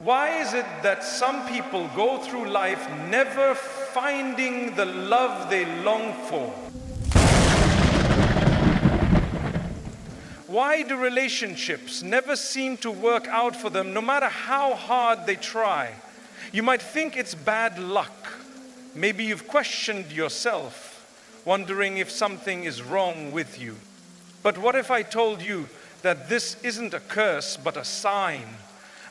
Why is it that some people go through life never finding the love they long for? Why do relationships never seem to work out for them no matter how hard they try? You might think it's bad luck. Maybe you've questioned yourself, wondering if something is wrong with you. But what if I told you that this isn't a curse but a sign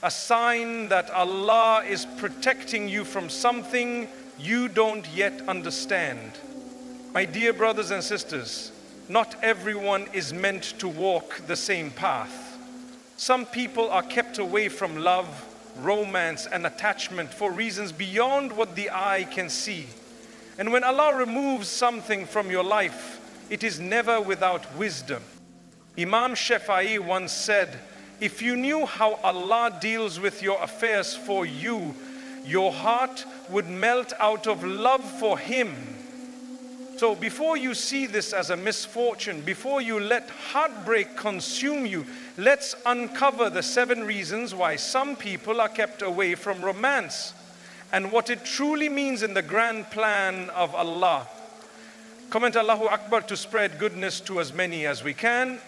that Allah is protecting you from something you don't yet understand? My dear brothers and sisters, not everyone is meant to walk the same path. Some people are kept away from love, romance, and attachment for reasons beyond what the eye can see. And when Allah removes something from your life, it is never without wisdom. Imam Shafi'i once said, "If you knew how Allah deals with your affairs for you, your heart would melt out of love for Him." So before you see this as a misfortune, before you let heartbreak consume you, let's uncover the 7 reasons why some people are kept away from romance and what it truly means in the grand plan of Allah. Comment Allahu Akbar to spread goodness to as many as we can.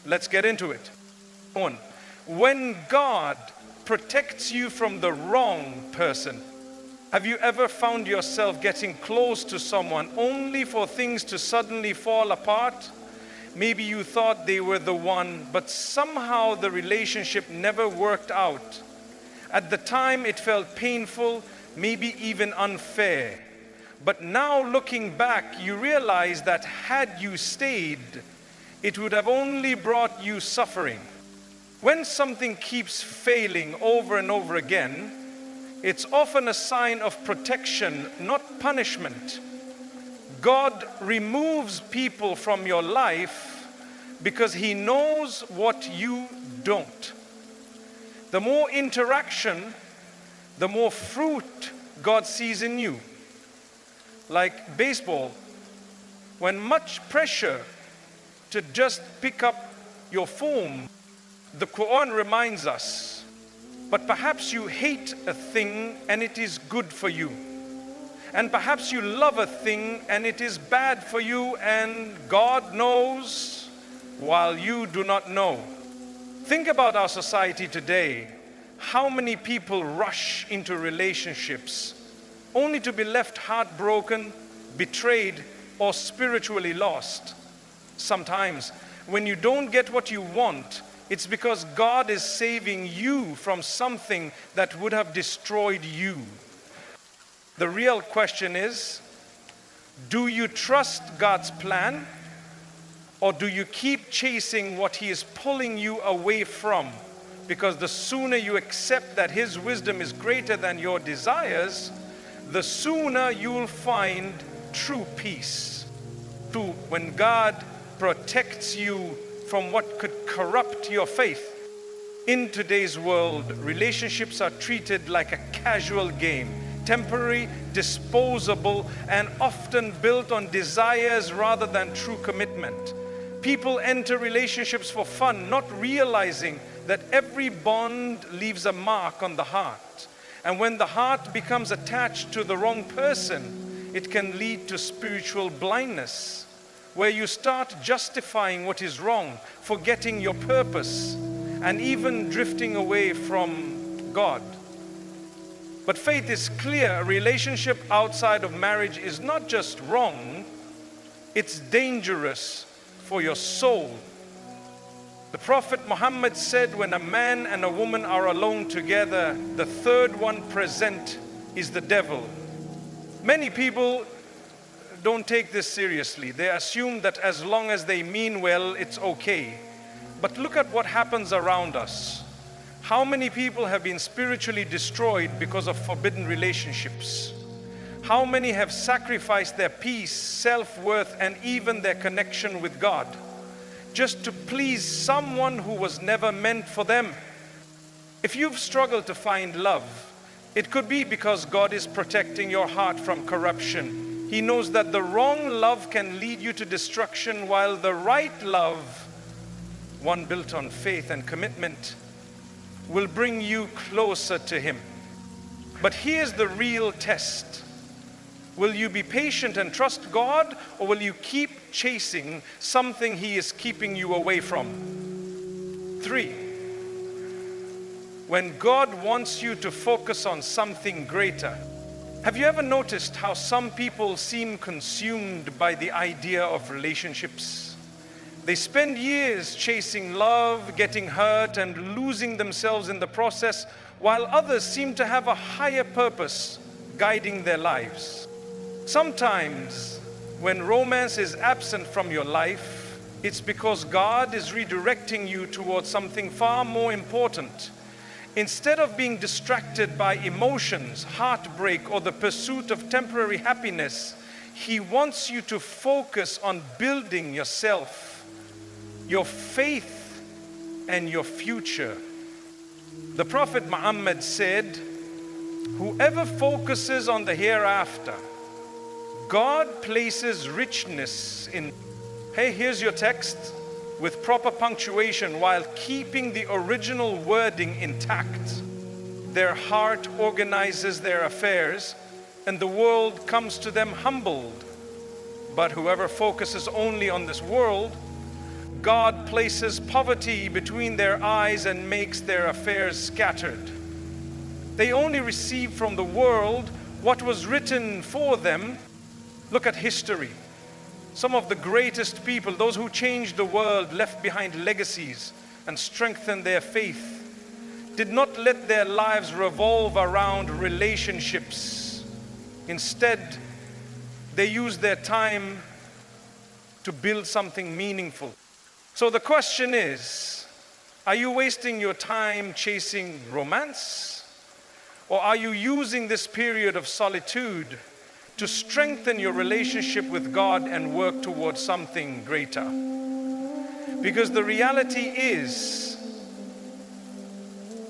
Let's get into it. 1. When God protects you from the wrong person. Have you ever found yourself getting close to someone only for things to suddenly fall apart? Maybe you thought they were the one, but somehow the relationship never worked out. At the time it felt painful, maybe even unfair. But now looking back, you realize that had you stayed, it would have only brought you suffering. When something keeps failing over and over again, it's often a sign of protection, not punishment. God removes people from your life because He knows what you don't. The more interaction, the more fruit God sees in you. Like baseball, when much pressure to just pick up your form, the Quran reminds us, but perhaps you hate a thing and it is good for you. And perhaps you love a thing and it is bad for you, and God knows while you do not know. Think about our society today. How many people rush into relationships only to be left heartbroken, betrayed, or spiritually lost? Sometimes when you don't get what you want, it's because God is saving you from something that would have destroyed you. The real question is, do you trust God's plan, or do you keep chasing what He is pulling you away from? Because the sooner you accept that His wisdom is greater than your desires, the sooner you will find true peace. 2. When God protects you from what could corrupt your faith. In today's world, relationships are treated like a casual game, temporary, disposable, and often built on desires rather than true commitment. People enter relationships for fun, not realizing that every bond leaves a mark on the heart. And when the heart becomes attached to the wrong person, it can lead to spiritual blindness, where you start justifying what is wrong, forgetting your purpose, and even drifting away from God. But faith is clear. A relationship outside of marriage is not just wrong, it's dangerous for your soul. The Prophet Muhammad said, when a man and a woman are alone together, the third one present is the devil. Many people don't take this seriously. They assume that as long as they mean well, it's okay. But look at what happens around us. How many people have been spiritually destroyed because of forbidden relationships? How many have sacrificed their peace, self-worth, and even their connection with God just to please someone who was never meant for them? If you've struggled to find love, it could be because God is protecting your heart from corruption. He knows that the wrong love can lead you to destruction, while the right love, one built on faith and commitment, will bring you closer to Him. But here's the real test. Will you be patient and trust God, or will you keep chasing something He is keeping you away from? 3, when God wants you to focus on something greater. Have you ever noticed how some people seem consumed by the idea of relationships? They spend years chasing love, getting hurt, and losing themselves in the process, while others seem to have a higher purpose guiding their lives. Sometimes, when romance is absent from your life, it's because God is redirecting you towards something far more important. Instead of being distracted by emotions, heartbreak, or the pursuit of temporary happiness, He wants you to focus on building yourself, your faith, and your future. The Prophet Muhammad said, "Whoever focuses on the hereafter, God places richness in." Hey, here's your text with proper punctuation while keeping the original wording intact. Their heart organizes their affairs, and the world comes to them humbled. But whoever focuses only on this world, God places poverty between their eyes and makes their affairs scattered. They only receive from the world what was written for them. Look at history. Some of the greatest people, those who changed the world, left behind legacies and strengthened their faith, did not let their lives revolve around relationships. Instead, they used their time to build something meaningful. So the question is, are you wasting your time chasing romance? Or are you using this period of solitude to strengthen your relationship with God and work towards something greater? Because the reality is,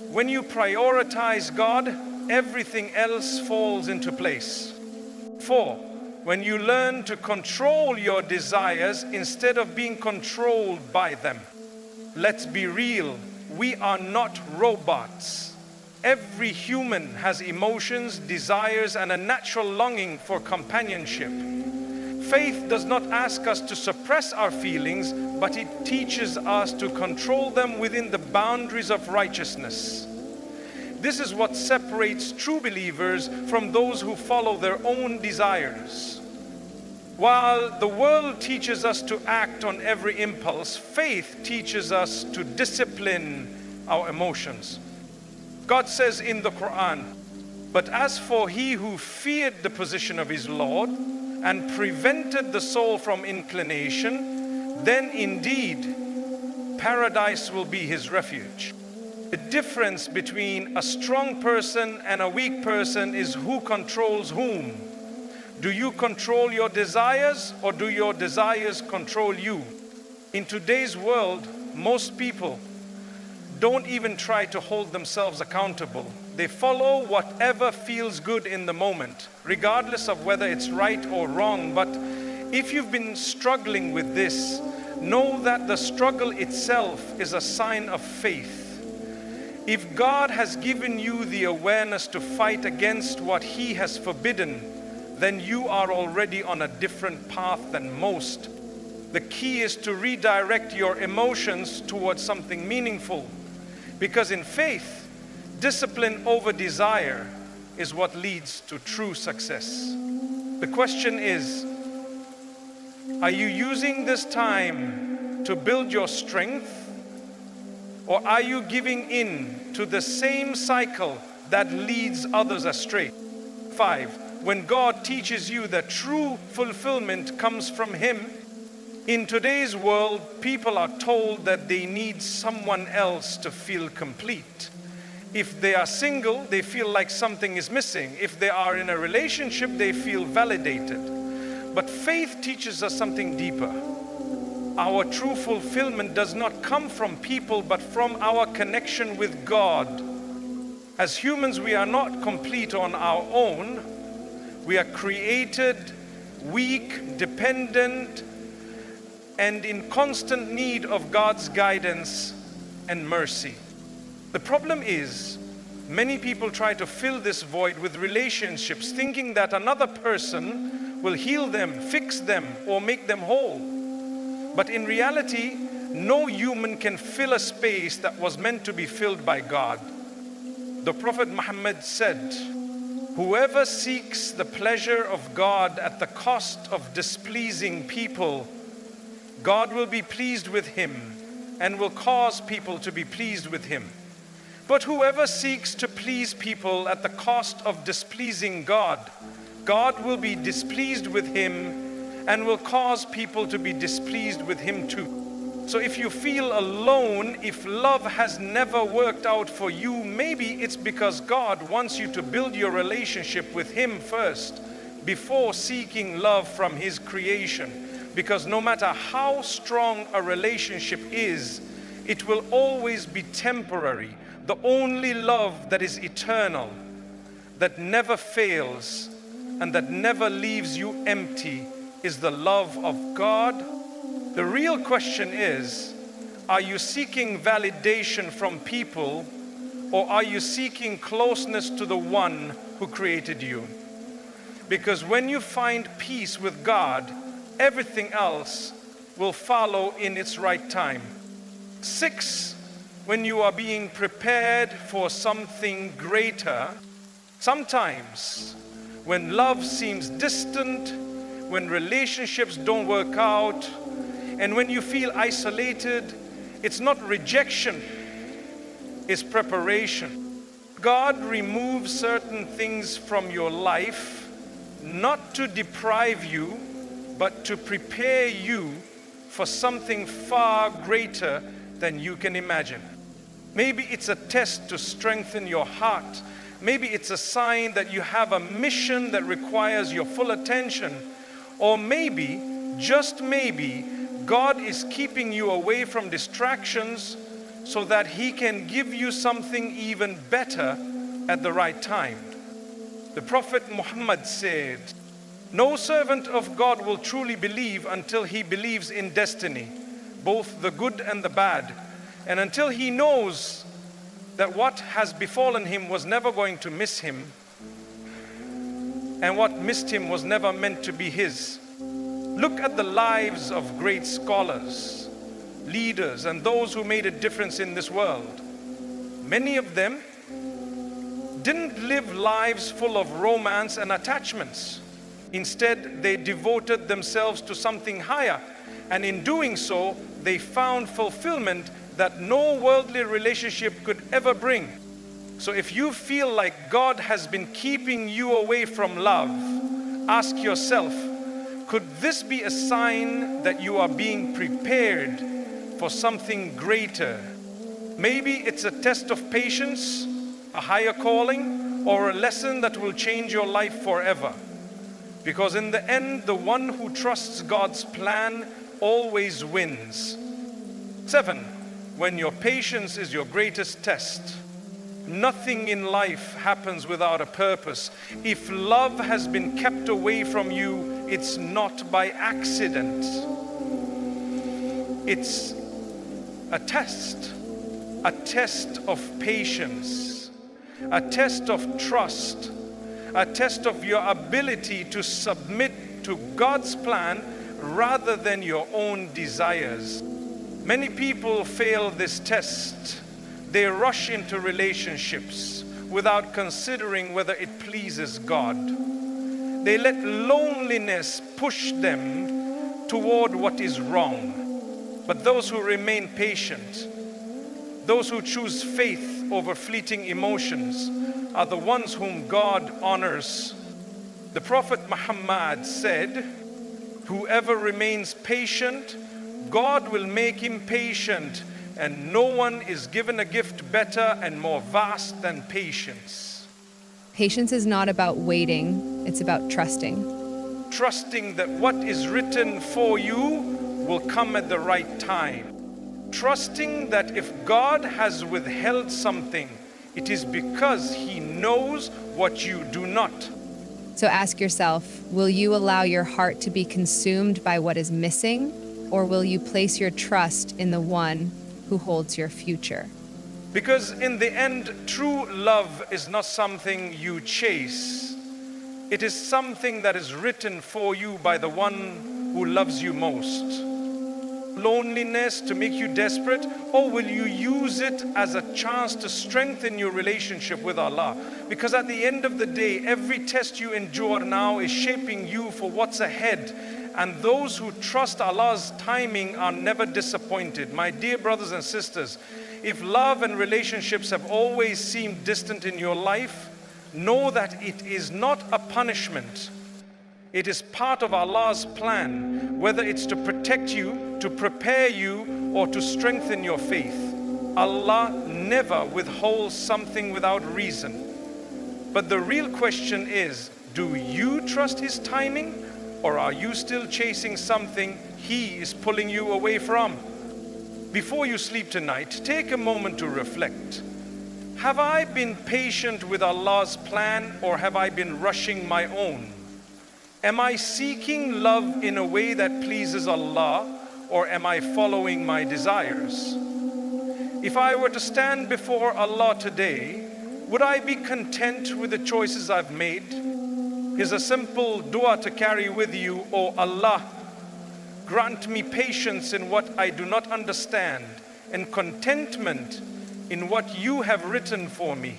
when you prioritize God, everything else falls into place. 4, when you learn to control your desires instead of being controlled by them. Let's be real, we are not robots. Every human has emotions, desires, and a natural longing for companionship. Faith does not ask us to suppress our feelings, but it teaches us to control them within the boundaries of righteousness. This is what separates true believers from those who follow their own desires. While the world teaches us to act on every impulse, faith teaches us to discipline our emotions. God says in the Quran, "But as for he who feared the position of his Lord and prevented the soul from inclination, then indeed paradise will be his refuge." The difference between a strong person and a weak person is who controls whom. Do you control your desires, or do your desires control you? In today's world, most people don't even try to hold themselves accountable. They follow whatever feels good in the moment, regardless of whether it's right or wrong. But if you've been struggling with this, know that the struggle itself is a sign of faith. If God has given you the awareness to fight against what He has forbidden, then you are already on a different path than most. The key is to redirect your emotions towards something meaningful. Because in faith, discipline over desire is what leads to true success. The question is, are you using this time to build your strength, or are you giving in to the same cycle that leads others astray? 5, when God teaches you that true fulfillment comes from Him, in today's world, people are told that they need someone else to feel complete. If they are single, they feel like something is missing. If they are in a relationship, they feel validated. But faith teaches us something deeper. Our true fulfillment does not come from people, but from our connection with God. As humans, we are not complete on our own. We are created weak, dependent, and in constant need of God's guidance and mercy. The problem is, many people try to fill this void with relationships, thinking that another person will heal them, fix them, or make them whole. But in reality, no human can fill a space that was meant to be filled by God. The Prophet Muhammad said, "Whoever seeks the pleasure of God at the cost of displeasing people, God will be pleased with him and will cause people to be pleased with him. But whoever seeks to please people at the cost of displeasing God, God will be displeased with him and will cause people to be displeased with him too." So if you feel alone, if love has never worked out for you, maybe it's because God wants you to build your relationship with him first before seeking love from his creation. Because no matter how strong a relationship is, it will always be temporary. The only love that is eternal, that never fails, and that never leaves you empty is the love of God. The real question is, are you seeking validation from people, or are you seeking closeness to the one who created you? Because when you find peace with God, everything else will follow in its right time. 6, when you are being prepared for something greater, sometimes when love seems distant, when relationships don't work out, and when you feel isolated, it's not rejection, it's preparation. God removes certain things from your life, not to deprive you, but to prepare you for something far greater than you can imagine. Maybe it's a test to strengthen your heart. Maybe it's a sign that you have a mission that requires your full attention. Or maybe, just maybe, God is keeping you away from distractions so that he can give you something even better at the right time. The Prophet Muhammad said, "No servant of God will truly believe until he believes in destiny, both the good and the bad, and until he knows that what has befallen him was never going to miss him, and what missed him was never meant to be his." Look at the lives of great scholars, leaders, and those who made a difference in this world. Many of them didn't live lives full of romance and attachments. Instead, they devoted themselves to something higher, and in doing so, they found fulfillment that no worldly relationship could ever bring. So if you feel like God has been keeping you away from love, ask yourself, could this be a sign that you are being prepared for something greater? Maybe it's a test of patience, a higher calling, or a lesson that will change your life forever. Because in the end, the one who trusts God's plan always wins. 7, when your patience is your greatest test. Nothing in life happens without a purpose. If love has been kept away from you, it's not by accident. It's a test of patience, a test of trust, a test of your ability to submit to God's plan rather than your own desires. Many people fail this test. They rush into relationships without considering whether it pleases God. They let loneliness push them toward what is wrong. But those who remain patient, those who choose faith over fleeting emotions, are the ones whom God honors. The Prophet Muhammad said, "Whoever remains patient, God will make him patient, and no one is given a gift better and more vast than patience." Patience is not about waiting, it's about trusting. Trusting that what is written for you will come at the right time. Trusting that if God has withheld something, it is because he knows what you do not. So ask yourself, will you allow your heart to be consumed by what is missing, or will you place your trust in the one who holds your future? Because in the end, true love is not something you chase. It is something that is written for you by the one who loves you most. Loneliness to make you desperate, or will you use it as a chance to strengthen your relationship with Allah? Because at the end of the day, every test you endure now is shaping you for what's ahead. And those who trust Allah's timing are never disappointed. My dear brothers and sisters, if love and relationships have always seemed distant in your life, know that it is not a punishment. It is part of Allah's plan, whether it's to protect you, to prepare you, or to strengthen your faith. Allah never withholds something without reason. But the real question is, do you trust His timing, or are you still chasing something He is pulling you away from? Before you sleep tonight, take a moment to reflect. Have I been patient with Allah's plan, or have I been rushing my own? Am I seeking love in a way that pleases Allah, or am I following my desires? If I were to stand before Allah today, would I be content with the choices I've made? Here's a simple dua to carry with you. O Allah, grant me patience in what I do not understand, and contentment in what you have written for me.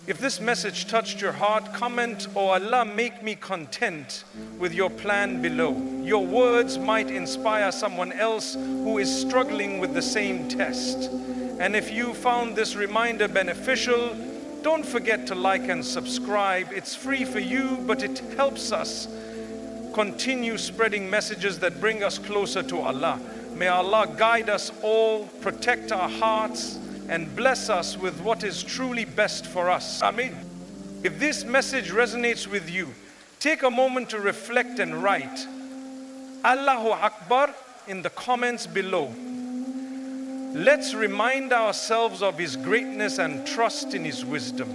If this message touched your heart, comment, "O Allah, make me content with your plan" below. Your words might inspire someone else who is struggling with the same test. And if you found this reminder beneficial, don't forget to like and subscribe. It's free for you, but it helps us continue spreading messages that bring us closer to Allah. May Allah guide us all, protect our hearts, and bless us with what is truly best for us. Ameen. If this message resonates with you, take a moment to reflect and write Allahu Akbar in the comments below. Let's remind ourselves of His greatness and trust in His wisdom.